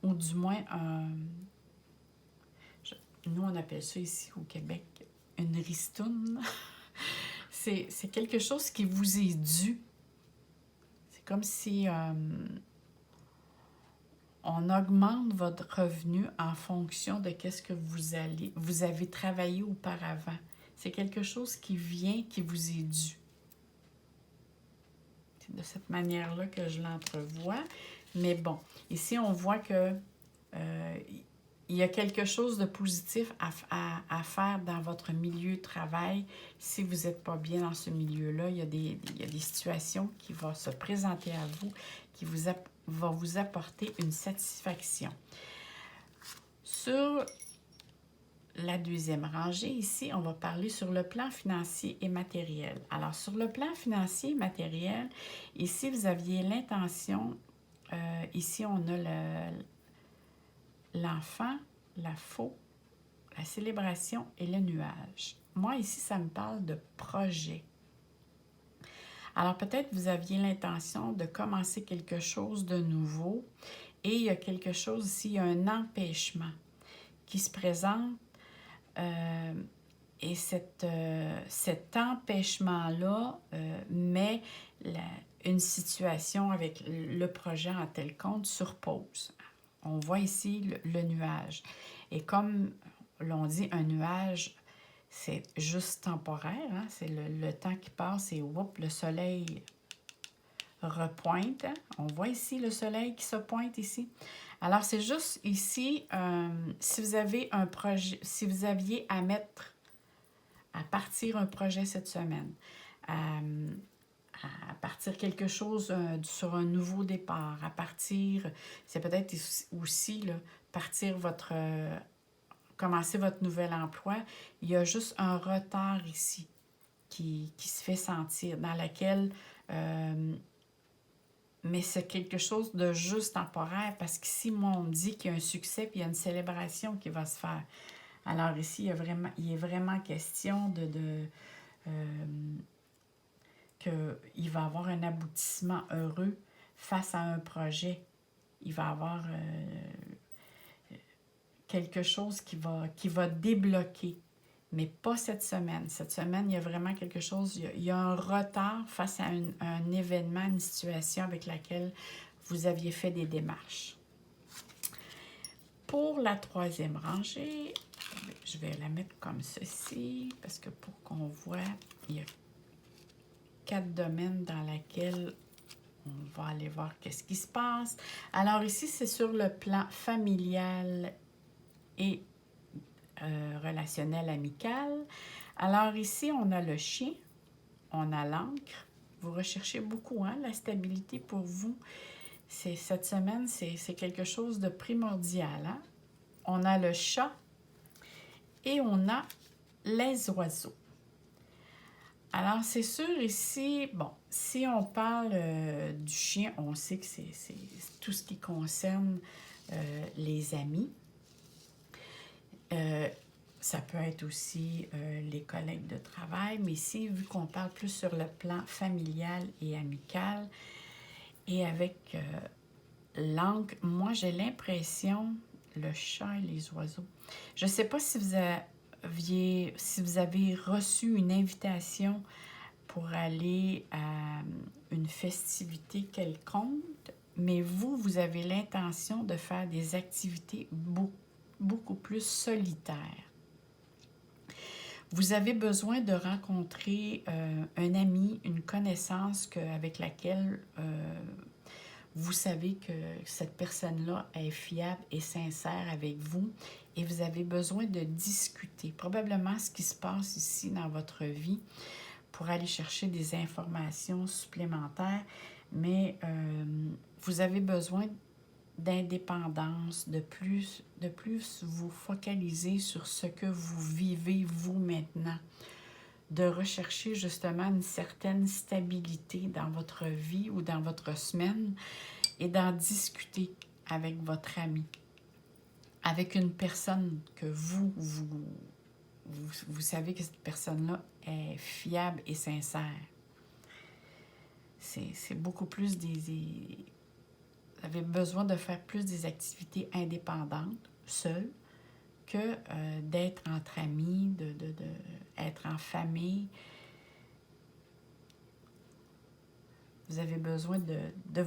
ou du moins, nous, on appelle ça ici au Québec une ristoune. C'est quelque chose qui vous est dû. C'est comme si on augmente votre revenu en fonction de ce que vous avez travaillé auparavant. C'est quelque chose qui vient, qui vous est dû. C'est de cette manière-là que je l'entrevois. Mais bon, ici, on voit que il y a quelque chose de positif à faire dans votre milieu de travail. Si vous n'êtes pas bien dans ce milieu-là, il y a des situations qui vont se présenter à vous, qui vont vous apporter une satisfaction. Sur la deuxième rangée, ici, on va parler sur le plan financier et matériel. Alors, sur le plan financier et matériel, ici, vous aviez l'intention, ici, on a l'enfant, la faux, la célébration et le nuage. Moi, ici, ça me parle de projet. Alors, peut-être vous aviez l'intention de commencer quelque chose de nouveau et il y a quelque chose ici, il y a un empêchement qui se présente et cet empêchement-là met une situation avec le projet en tel compte sur pause. On voit ici le nuage. Et comme l'on dit, un nuage, c'est juste temporaire. Hein? C'est le temps qui passe et whoop, le soleil repointe. Hein? On voit ici le soleil qui se pointe ici. Alors, c'est juste ici, si vous avez un projet, si vous aviez à partir un projet cette semaine, à partir quelque chose sur un nouveau départ, à partir, c'est peut-être aussi là, commencer votre nouvel emploi, il y a juste un retard ici qui se fait sentir, dans laquelle, mais c'est quelque chose de juste temporaire, parce qu'ici, moi, on me dit qu'il y a un succès, puis il y a une célébration qui va se faire. Alors ici, il est vraiment question qu'il va avoir un aboutissement heureux face à un projet. Il va avoir quelque chose qui va débloquer, mais pas cette semaine. Cette semaine, il y a vraiment quelque chose, il y a un retard face à un événement, une situation avec laquelle vous aviez fait des démarches. Pour la troisième rangée, je vais la mettre comme ceci, parce que pour qu'on voit, il y a 4 domaines dans lesquels on va aller voir qu'est-ce qui se passe. Alors ici, c'est sur le plan familial et relationnel amical. Alors ici, on a le chien, on a l'encre. Vous recherchez beaucoup la stabilité pour vous. Cette semaine, c'est quelque chose de primordial. Hein? On a le chat et on a les oiseaux. Alors, c'est sûr ici, bon, si on parle du chien, on sait que c'est tout ce qui concerne les amis. Ça peut être aussi les collègues de travail, mais ici, vu qu'on parle plus sur le plan familial et amical, Et avec l'encre, moi j'ai l'impression, le chat et les oiseaux. Je ne sais pas si si vous avez reçu une invitation pour aller à une festivité quelconque, mais vous avez l'intention de faire des activités beaucoup plus solitaires. Vous avez besoin de rencontrer un ami, une connaissance avec laquelle vous savez que cette personne-là est fiable et sincère avec vous et vous avez besoin de discuter. Probablement ce qui se passe ici dans votre vie pour aller chercher des informations supplémentaires, mais vous avez besoin d'indépendance, de plus vous focaliser sur ce que vous vivez vous maintenant, de rechercher justement une certaine stabilité dans votre vie ou dans votre semaine et d'en discuter avec votre ami, avec une personne que vous savez que cette personne-là est fiable et sincère. C'est beaucoup plus vous avez besoin de faire plus des activités indépendantes, seules, que d'être entre amis, être en famille. Vous avez besoin de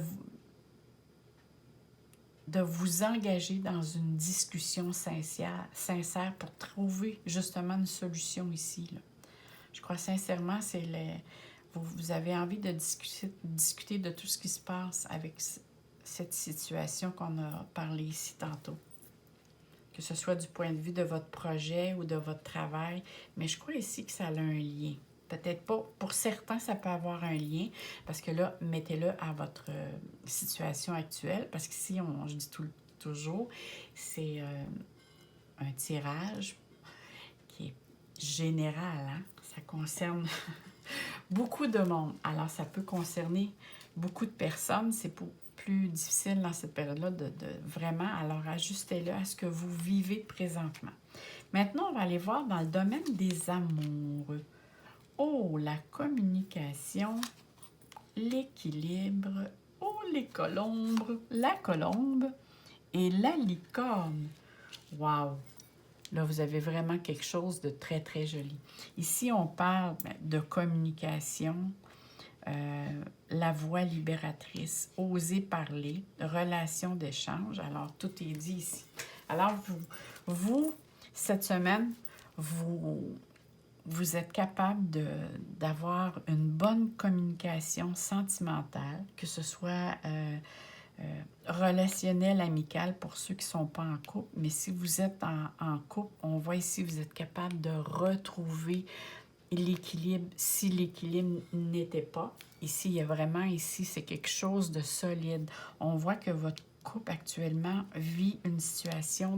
vous engager dans une discussion sincère pour trouver justement une solution ici, là. Je crois sincèrement, vous avez envie de discuter de tout ce qui se passe avec cette situation qu'on a parlé ici tantôt. Que ce soit du point de vue de votre projet ou de votre travail, mais je crois ici que ça a un lien. Peut-être pas, pour certains, ça peut avoir un lien, parce que là, mettez-le à votre situation actuelle, parce qu'ici, je dis toujours, c'est un tirage qui est général, hein? Ça concerne beaucoup de monde. Alors, ça peut concerner beaucoup de personnes. C'est plus difficile dans cette période-là de vraiment, alors ajustez-le à ce que vous vivez présentement. Maintenant, on va aller voir dans le domaine des amours. Oh, la communication, l'équilibre, oh, les colombes, la colombe et la licorne. Wow! Là, vous avez vraiment quelque chose de très, très joli. Ici, on parle de communication, la voix libératrice, oser parler, relation d'échange. Alors, tout est dit ici. Alors, vous cette semaine, vous êtes capable d'avoir une bonne communication sentimentale, que ce soit relationnelle, amicale pour ceux qui ne sont pas en couple. Mais si vous êtes en couple, on voit ici, vous êtes capable de retrouver l'équilibre si l'équilibre n'était pas. Ici, il y a vraiment, ici, c'est quelque chose de solide. On voit que votre couple actuellement vit une situation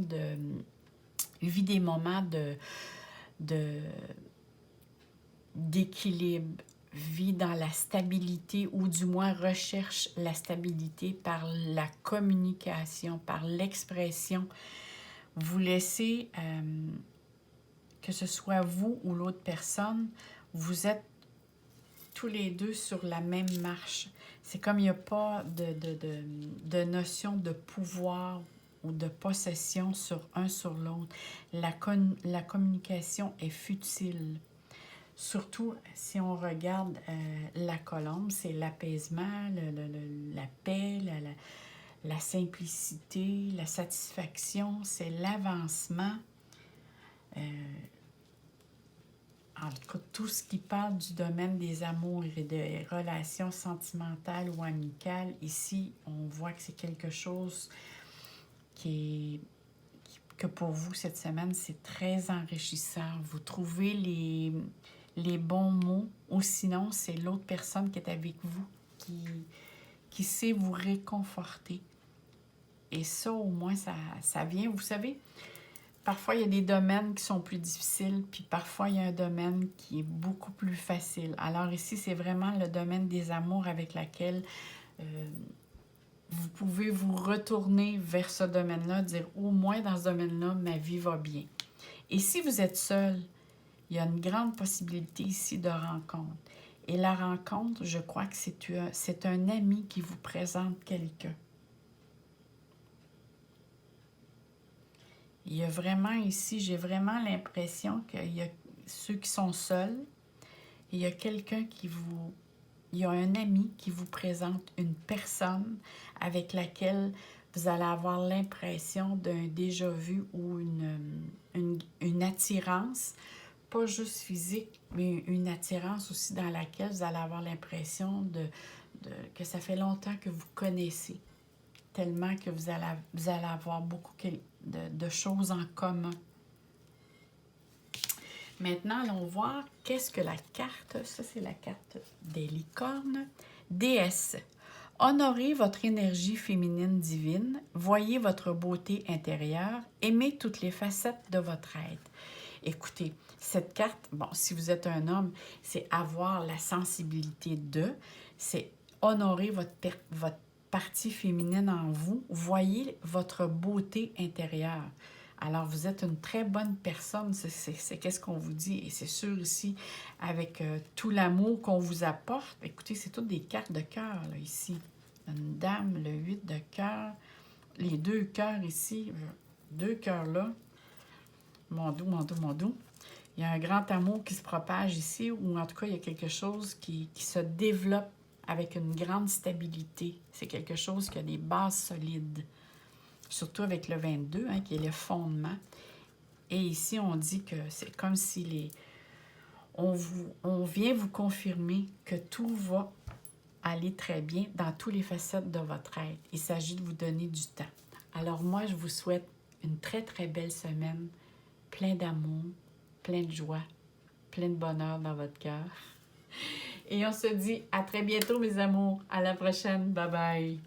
vit des moments d'équilibre, vit dans la stabilité ou du moins recherche la stabilité par la communication, par l'expression. Vous laissez, que ce soit vous ou l'autre personne, vous êtes tous les deux sur la même marche. C'est comme il n'y a pas de notion de pouvoir ou de possession sur l'autre. La communication est futile. Surtout si on regarde la colombe, c'est l'apaisement, la paix, la simplicité, la satisfaction, c'est l'avancement. En tout cas, tout ce qui parle du domaine des amours et des relations sentimentales ou amicales, ici, on voit que c'est quelque chose que pour vous, cette semaine, c'est très enrichissant. Vous trouvez les bons mots, ou sinon, c'est l'autre personne qui est avec vous qui sait vous réconforter. Et ça, au moins, ça vient, vous savez, parfois, il y a des domaines qui sont plus difficiles, puis parfois, il y a un domaine qui est beaucoup plus facile. Alors ici, c'est vraiment le domaine des amours avec lequel vous pouvez vous retourner vers ce domaine-là, dire au moins dans ce domaine-là, ma vie va bien. Et si vous êtes seul, il y a une grande possibilité ici de rencontre. Et la rencontre, je crois que c'est un ami qui vous présente quelqu'un. Il y a vraiment ici, j'ai vraiment l'impression qu'il y a ceux qui sont seuls, il y a quelqu'un qui vous... Il y a un ami qui vous présente une personne avec laquelle vous allez avoir l'impression d'un déjà-vu ou une attirance, pas juste physique, mais une attirance aussi dans laquelle vous allez avoir l'impression que ça fait longtemps que vous connaissez, tellement que vous allez avoir beaucoup de choses en commun. Maintenant, allons voir qu'est-ce que la carte, ça c'est la carte des licornes. Déesse, honorez votre énergie féminine divine, voyez votre beauté intérieure, aimez toutes les facettes de votre être. Écoutez, cette carte, bon, si vous êtes un homme, c'est avoir la sensibilité c'est honorer votre partie féminine en vous, voyez votre beauté intérieure. Alors, vous êtes une très bonne personne, c'est qu'est-ce qu'on vous dit. Et c'est sûr ici, avec tout l'amour qu'on vous apporte, écoutez, c'est toutes des cartes de cœur, là, ici. Une dame, le 8 de cœur, les 2 cœurs ici, 2 cœurs là. Mon doux, mon doux, mon doux. Il y a un grand amour qui se propage ici, ou en tout cas, il y a quelque chose qui se développe avec une grande stabilité. C'est quelque chose qui a des bases solides. Surtout avec le 22, hein, qui est le fondement. Et ici, on dit que c'est comme si on vient vous confirmer que tout va aller très bien dans toutes les facettes de votre être. Il s'agit de vous donner du temps. Alors moi, je vous souhaite une très, très belle semaine, plein d'amour, plein de joie, plein de bonheur dans votre cœur. Et on se dit à très bientôt, mes amours. À la prochaine. Bye bye.